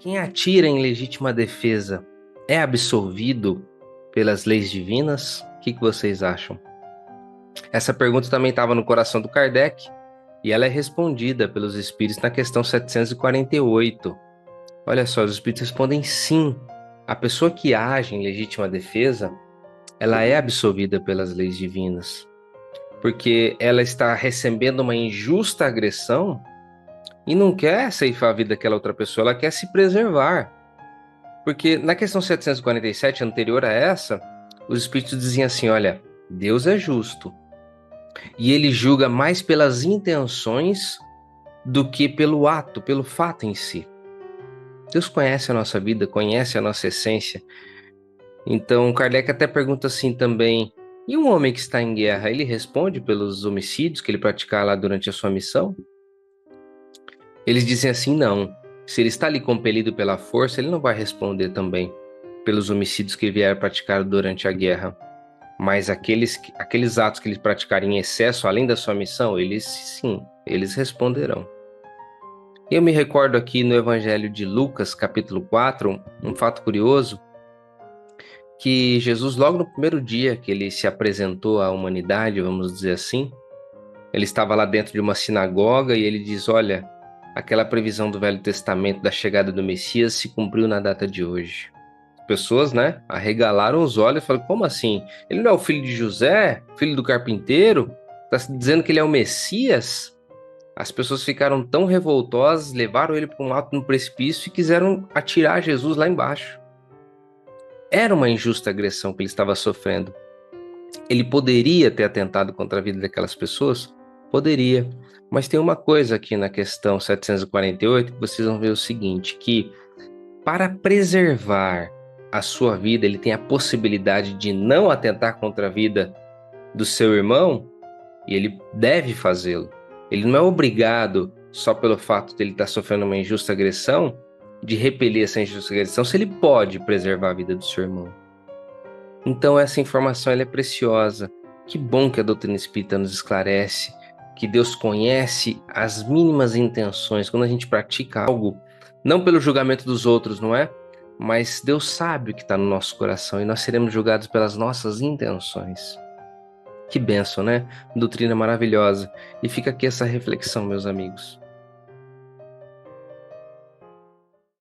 Quem atira em legítima defesa é absolvido pelas leis divinas? O que vocês acham? Essa pergunta também estava no coração do Kardec e ela é respondida pelos espíritos na questão 748. Olha só, os espíritos respondem sim. A pessoa que age em legítima defesa, ela é absolvida pelas leis divinas, porque ela está recebendo uma injusta agressão e não quer ceifar a vida daquela outra pessoa, ela quer se preservar. Porque na questão 747, anterior a essa, os espíritos diziam assim: olha, Deus é justo e ele julga mais pelas intenções do que pelo ato, pelo fato em si. Deus conhece a nossa vida, conhece a nossa essência. Então, Kardec até pergunta assim também: e um homem que está em guerra, ele responde pelos homicídios que ele praticar lá durante a sua missão? Eles dizem assim: não. Se ele está ali compelido pela força, ele não vai responder também pelos homicídios que ele vier praticar durante a guerra. Mas aqueles atos que eles praticarem em excesso, além da sua missão, eles sim, eles responderão. Eu me recordo aqui no Evangelho de Lucas, capítulo 4, um fato curioso, que Jesus, logo no primeiro dia que ele se apresentou à humanidade, vamos dizer assim, ele estava lá dentro de uma sinagoga e ele diz: olha, aquela previsão do Velho Testamento da chegada do Messias se cumpriu na data de hoje. As pessoas, né, arregalaram os olhos e falaram: como assim? Ele não é o filho de José, filho do carpinteiro? Está dizendo que ele é o Messias? As pessoas ficaram tão revoltosas, levaram ele para um alto no precipício e quiseram atirar Jesus lá embaixo. Era uma injusta agressão que ele estava sofrendo. Ele poderia ter atentado contra a vida daquelas pessoas? Poderia. Mas tem uma coisa aqui na questão 748 que vocês vão ver o seguinte, que para preservar a sua vida, ele tem a possibilidade de não atentar contra a vida do seu irmão, e ele deve fazê-lo. Ele não é obrigado, só pelo fato de ele estar sofrendo uma injusta agressão, de repelir essa injusta agressão, se ele pode preservar a vida do seu irmão. Então essa informação ela é preciosa. Que bom que a doutrina espírita nos esclarece, que Deus conhece as mínimas intenções quando a gente pratica algo, não pelo julgamento dos outros, não é? Mas Deus sabe o que está no nosso coração e nós seremos julgados pelas nossas intenções. Que bênção, né? Doutrina maravilhosa. E fica aqui essa reflexão, meus amigos.